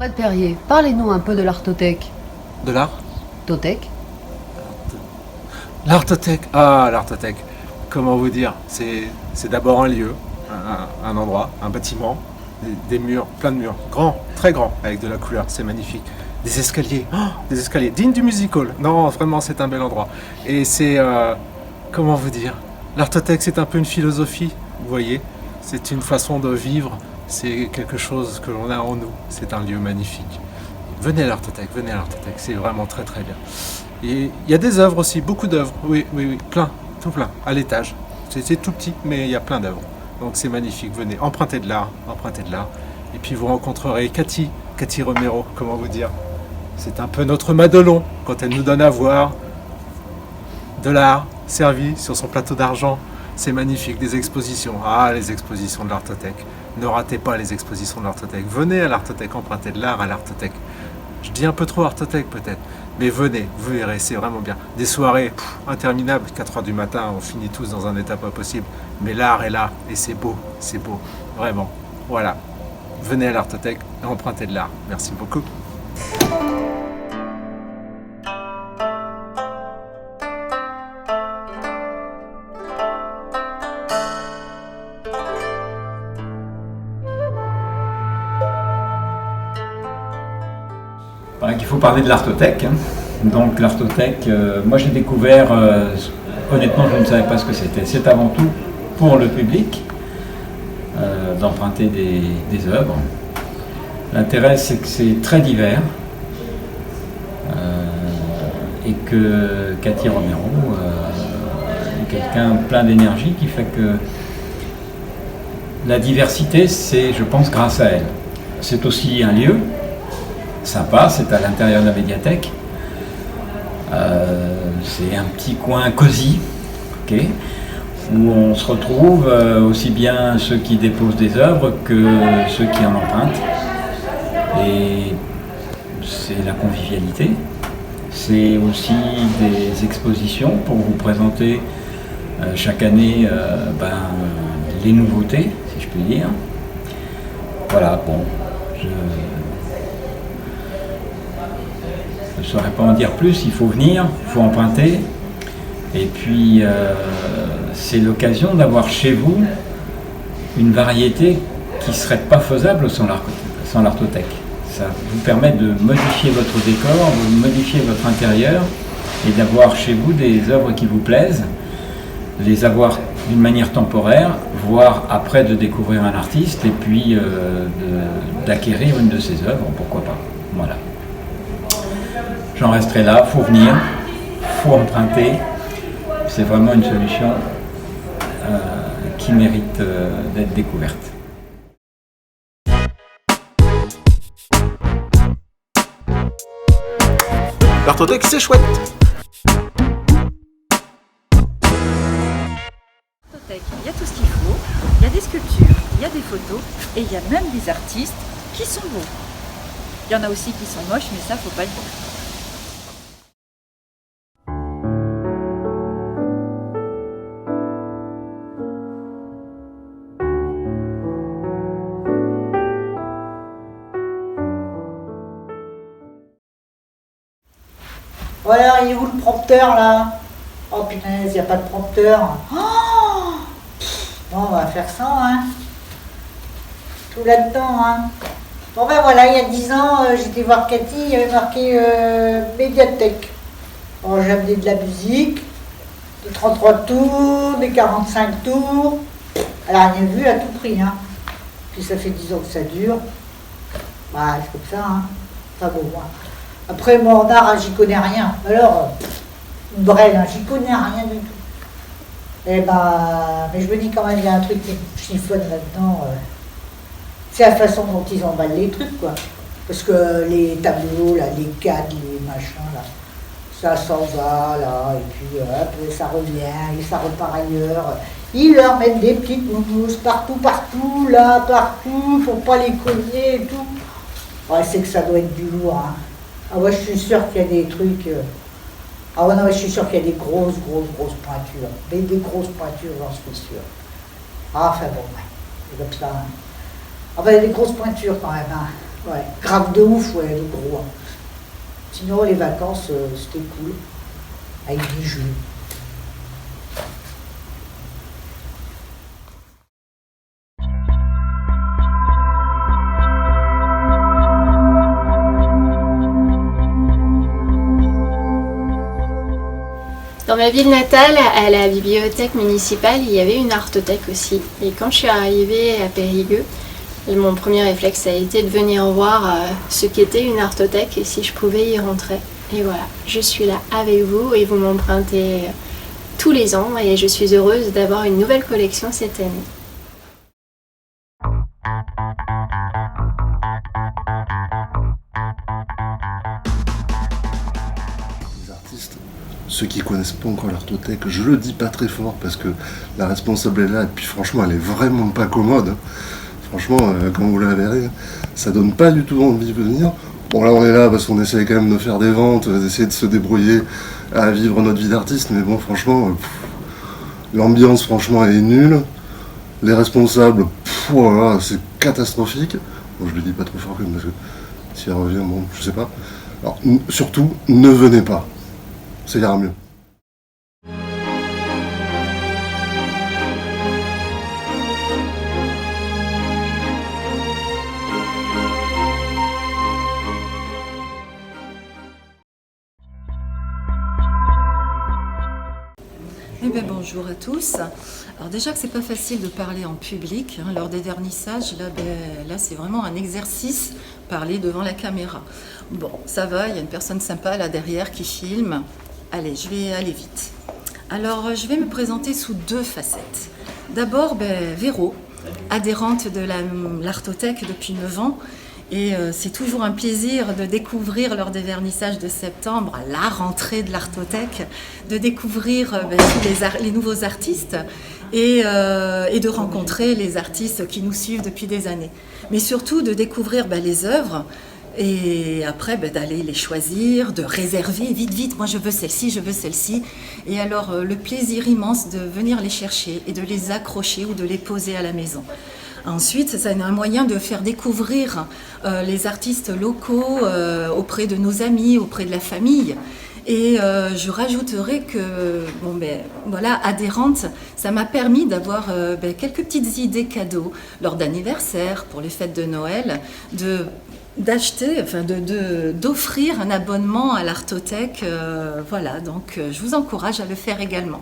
Fred Perrier, parlez-nous un peu de l'Artothèque. De l'art? Tothèque? L'Artothèque. Ah, l'Artothèque. Comment vous dire? C'est d'abord un lieu, un endroit, un bâtiment, des murs, plein de murs, grands, très grands, avec de la couleur, c'est magnifique. Des escaliers, oh, des escaliers dignes du music hall. Non, vraiment, c'est un bel endroit. Et c'est, comment vous dire? L'Artothèque, c'est un peu une philosophie, vous voyez. C'est une façon de vivre, c'est quelque chose que l'on a en nous. C'est un lieu magnifique. Venez à l'Artothèque, c'est vraiment très très bien. Et il y a des œuvres aussi, beaucoup d'œuvres, oui, plein, tout plein, à l'étage. C'est tout petit, mais il y a plein d'œuvres. Donc c'est magnifique, venez, empruntez de l'art. Et puis vous rencontrerez Cathy Romero, comment vous dire. C'est un peu notre Madelon, quand elle nous donne à voir de l'art servi sur son plateau d'argent. C'est magnifique, des expositions. Ah, les expositions de l'Artothèque. Ne ratez pas les expositions de l'Artothèque. Venez à l'Artothèque, empruntez de l'art à l'Artothèque. Je dis un peu trop Artothèque peut-être, mais venez, vous verrez, c'est vraiment bien. Des soirées interminables, 4h du matin, on finit tous dans un état pas possible, mais l'art est là, et c'est beau, vraiment. Voilà, venez à l'Artothèque et empruntez de l'art. Merci beaucoup. Il faut parler de l'Artothèque. Donc l'Artothèque, moi j'ai découvert, honnêtement je ne savais pas ce que c'était. C'est avant tout pour le public d'emprunter des œuvres. L'intérêt c'est que c'est très divers et que Cathy Romero est quelqu'un plein d'énergie qui fait que la diversité c'est, je pense, grâce à elle. C'est aussi un lieu sympa, c'est à l'intérieur de la médiathèque. C'est un petit coin cosy, okay, où on se retrouve aussi bien ceux qui déposent des œuvres que ceux qui en empruntent. Et c'est la convivialité. C'est aussi des expositions pour vous présenter chaque année les nouveautés, si je puis dire. Voilà, bon, je ne saurais pas en dire plus, il faut venir, il faut emprunter. Et puis, c'est l'occasion d'avoir chez vous une variété qui ne serait pas faisable sans l'Artothèque. Ça vous permet de modifier votre décor, de modifier votre intérieur et d'avoir chez vous des œuvres qui vous plaisent, les avoir d'une manière temporaire, voire après de découvrir un artiste et puis d'acquérir une de ses œuvres, pourquoi pas. Voilà. J'en resterai là, il faut venir, il faut emprunter. C'est vraiment une solution qui mérite d'être découverte. L'Artothèque, c'est chouette. L'Artothèque, il y a tout ce qu'il faut, il y a des sculptures, il y a des photos et il y a même des artistes qui sont beaux. Il y en a aussi qui sont moches, mais ça, faut pas le dire. Voilà, il est où le prompteur là? Oh punaise, il n'y a pas de prompteur. Oh, bon, on va faire ça, hein. Tout là-dedans, hein. Bon ben voilà, il y a 10 ans, j'étais voir Cathy, il y avait marqué médiathèque. Bon, j'ai amené de la musique, des 33 tours, des 45 tours. Elle n'a rien vu à tout prix, hein. Puis ça fait 10 ans que ça dure. Bah, c'est comme ça, hein. Enfin bon, moi. Après, moi, en art, j'y connais rien. Alors, une brêle, hein, j'y connais rien du tout. Et mais je me dis quand même, il y a un truc qui me chiffonne là-dedans. C'est la façon dont ils emballent les trucs, quoi. Parce que les tableaux, là, les cadres, les machins, là, ça s'en va, là, et puis hop, ça revient, et ça repart ailleurs. Ils leur mettent des petites mousses partout, là, partout, faut pas les cogner et tout. Ouais, c'est que ça doit être du lourd, hein. Ah ouais, je suis sûre qu'il y a des trucs... Ah ouais, non, je suis sûre qu'il y a des grosses pointures. Des grosses pointures, j'en suis sûre. Ah, enfin bon, ouais, c'est comme ça. Hein. Ah ben, il y a des grosses pointures quand même, hein. Ouais, grave de ouf, ouais, le gros. Hein. Sinon, les vacances, c'était cool. Avec des jeux. Dans ma ville natale, à la bibliothèque municipale, il y avait une artothèque aussi. Et quand je suis arrivée à Périgueux, mon premier réflexe a été de venir voir ce qu'était une artothèque et si je pouvais y rentrer. Et voilà, je suis là avec vous et vous m'empruntez tous les ans et je suis heureuse d'avoir une nouvelle collection cette année. Les artistes, ceux qui connaissent pas encore l'artothèque, je le dis pas très fort parce que la responsable est là et puis franchement elle est vraiment pas commode. Franchement, quand vous la verrez, ça donne pas du tout envie de venir. Bon là on est là parce qu'on essaye quand même de faire des ventes, d'essayer de se débrouiller à vivre notre vie d'artiste, mais bon franchement, l'ambiance franchement elle est nulle. Les responsables, voilà, c'est catastrophique. Bon je le dis pas trop fort quand même parce que si elle revient, bon je sais pas. Alors surtout, ne venez pas. Ça ira mieux. Eh bien, bonjour à tous. Alors déjà que c'est pas facile de parler en public, hein, lors des vernissages, là c'est vraiment un exercice, parler devant la caméra. Bon, ça va, il y a une personne sympa là derrière qui filme. Allez, je vais aller vite. Alors, je vais me présenter sous deux facettes. D'abord, Véro, adhérente de l'Artothèque depuis 9 ans. Et c'est toujours un plaisir de découvrir lors des vernissages de septembre, à la rentrée de l'Artothèque, de découvrir tous les nouveaux artistes et de rencontrer les artistes qui nous suivent depuis des années. Mais surtout de découvrir les œuvres et après d'aller les choisir, de réserver vite, moi je veux celle-ci, je veux celle-ci. Et alors le plaisir immense de venir les chercher et de les accrocher ou de les poser à la maison. Ensuite, c'est un moyen de faire découvrir les artistes locaux auprès de nos amis, auprès de la famille. Et je rajouterai que, adhérente, ça m'a permis d'avoir quelques petites idées cadeaux lors d'anniversaires, pour les fêtes de Noël, d'offrir un abonnement à l'Artothèque. Donc je vous encourage à le faire également.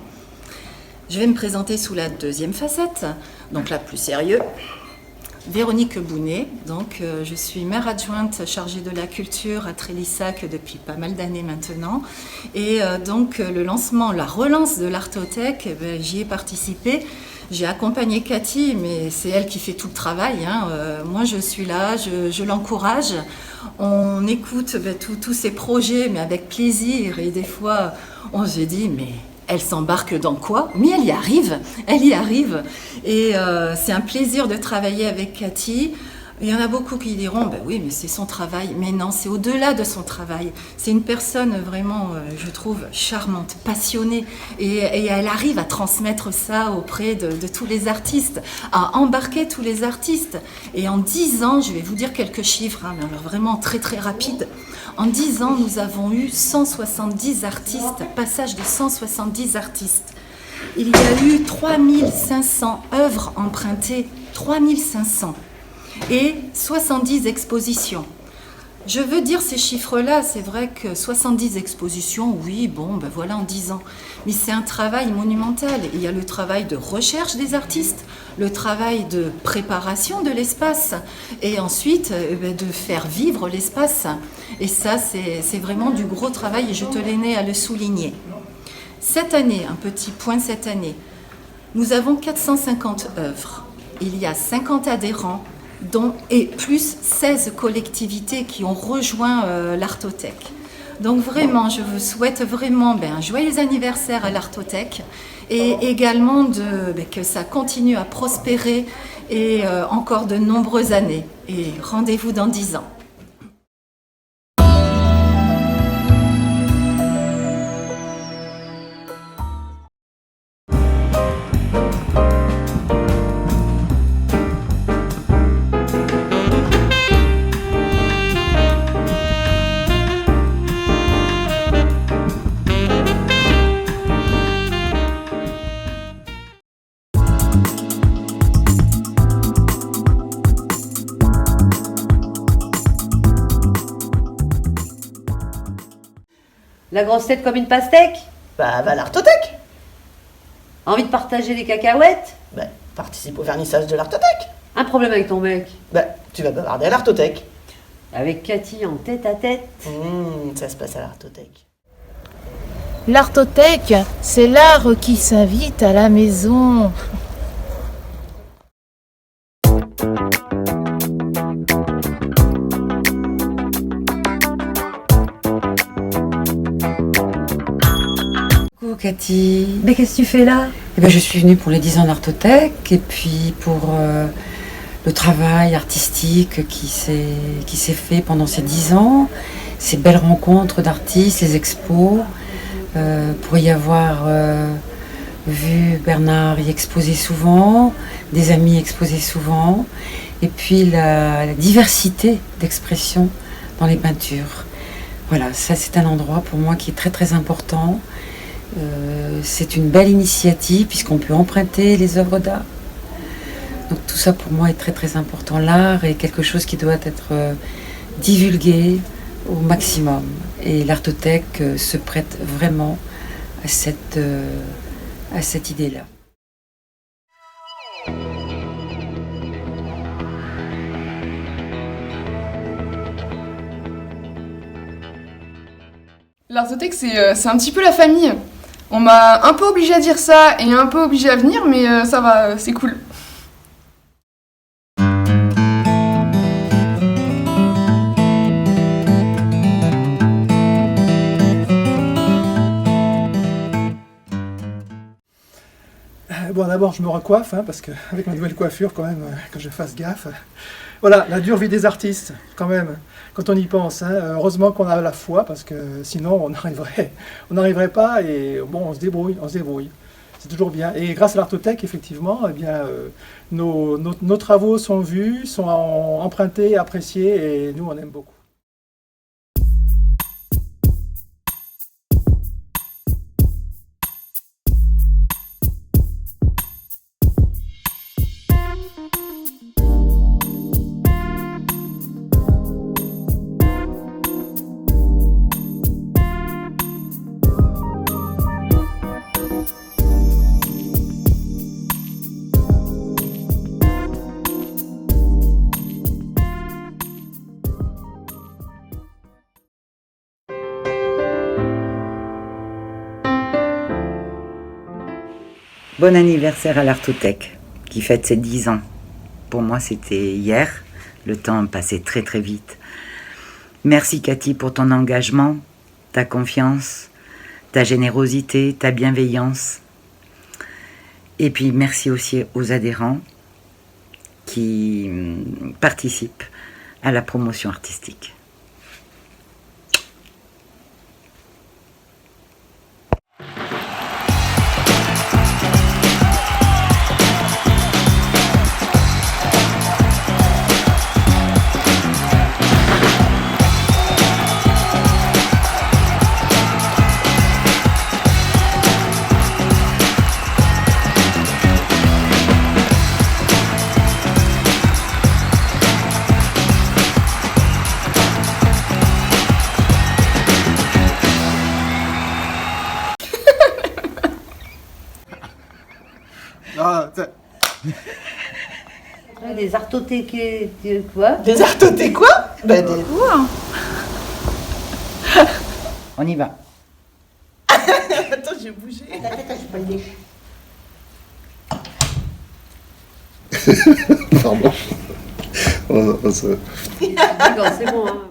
Je vais me présenter sous la deuxième facette, donc la plus sérieuse. Véronique Bounet, donc je suis maire adjointe chargée de la culture à Trélissac depuis pas mal d'années maintenant. Et donc la relance de l'Artothèque, j'y ai participé. J'ai accompagné Cathy, mais c'est elle qui fait tout le travail. Moi, je suis là, je l'encourage. On écoute tous ses projets, mais avec plaisir. Et des fois, on se dit, mais elle s'embarque dans quoi? Mais elle y arrive. Et c'est un plaisir de travailler avec Cathy. Il y en a beaucoup qui diront, oui, mais c'est son travail. Mais non, c'est au-delà de son travail. C'est une personne vraiment, je trouve, charmante, passionnée. Et elle arrive à transmettre ça auprès de tous les artistes, à embarquer tous les artistes. Et en 10 ans, je vais vous dire quelques chiffres, mais alors vraiment très très rapide. En 10 ans, nous avons eu 170 artistes, passage de 170 artistes. Il y a eu 3500 œuvres empruntées, 3500. Et 70 expositions. Je veux dire ces chiffres-là, c'est vrai que 70 expositions, oui, en 10 ans. Mais c'est un travail monumental. Il y a le travail de recherche des artistes, le travail de préparation de l'espace, et ensuite de faire vivre l'espace. Et ça, c'est vraiment du gros travail et je tenais à le souligner. Cette année, un petit point cette année, nous avons 450 œuvres. Il y a 50 adhérents, et plus 16 collectivités qui ont rejoint l'Artothèque. Donc vraiment, je vous souhaite vraiment un joyeux anniversaire à l'Artothèque et également que ça continue à prospérer et encore de nombreuses années. Et rendez-vous dans 10 ans. La grosse tête comme une pastèque? Bah, va à l'artothèque. Envie de partager des cacahuètes? Bah, participe au vernissage de l'artothèque. Un problème avec ton mec? Bah, tu vas bavarder à l'artothèque. Avec Cathy en tête à tête? Ça se passe à l'artothèque. L'artothèque, c'est l'art qui s'invite à la maison. Coucou Cathy. Mais qu'est-ce que tu fais là? Eh ben, je suis venue pour les 10 ans d'Artothèque et puis pour le travail artistique qui s'est fait pendant ces 10 ans, ces belles rencontres d'artistes, les expos, pour y avoir vu Bernard y exposer souvent, des amis exposer souvent, et puis la diversité d'expression dans les peintures. Voilà, ça c'est un endroit pour moi qui est très très important. C'est une belle initiative puisqu'on peut emprunter les œuvres d'art. Donc tout ça pour moi est très très important. L'art est quelque chose qui doit être divulgué au maximum. Et l'Artothèque se prête vraiment à cette idée-là. L'Artothèque, c'est un petit peu la famille. On m'a un peu obligée à dire ça et un peu obligée à venir, mais ça va, c'est cool. Bon, d'abord, je me recoiffe, parce qu'avec ma nouvelle coiffure, quand même, que je fasse gaffe. Voilà, la dure vie des artistes, quand même, quand on y pense. Heureusement qu'on a la foi, parce que sinon, on n'arriverait pas, et bon, on se débrouille. C'est toujours bien. Et grâce à l'Artothèque, effectivement, eh bien, nos travaux sont vus, sont empruntés, appréciés, et nous, on aime beaucoup. Bon anniversaire à l'Artothèque, qui fête ses 10 ans. Pour moi, c'était hier. Le temps passait très très vite. Merci Cathy pour ton engagement, ta confiance, ta générosité, ta bienveillance. Et puis merci aussi aux adhérents qui participent à la promotion artistique. Des artothèques, quoi? Des artothèques quoi? Bah, des quoi? On y va. Attends, j'ai bougé. Attends, j'ai pas le déchu. Pardon. C'est bon, hein.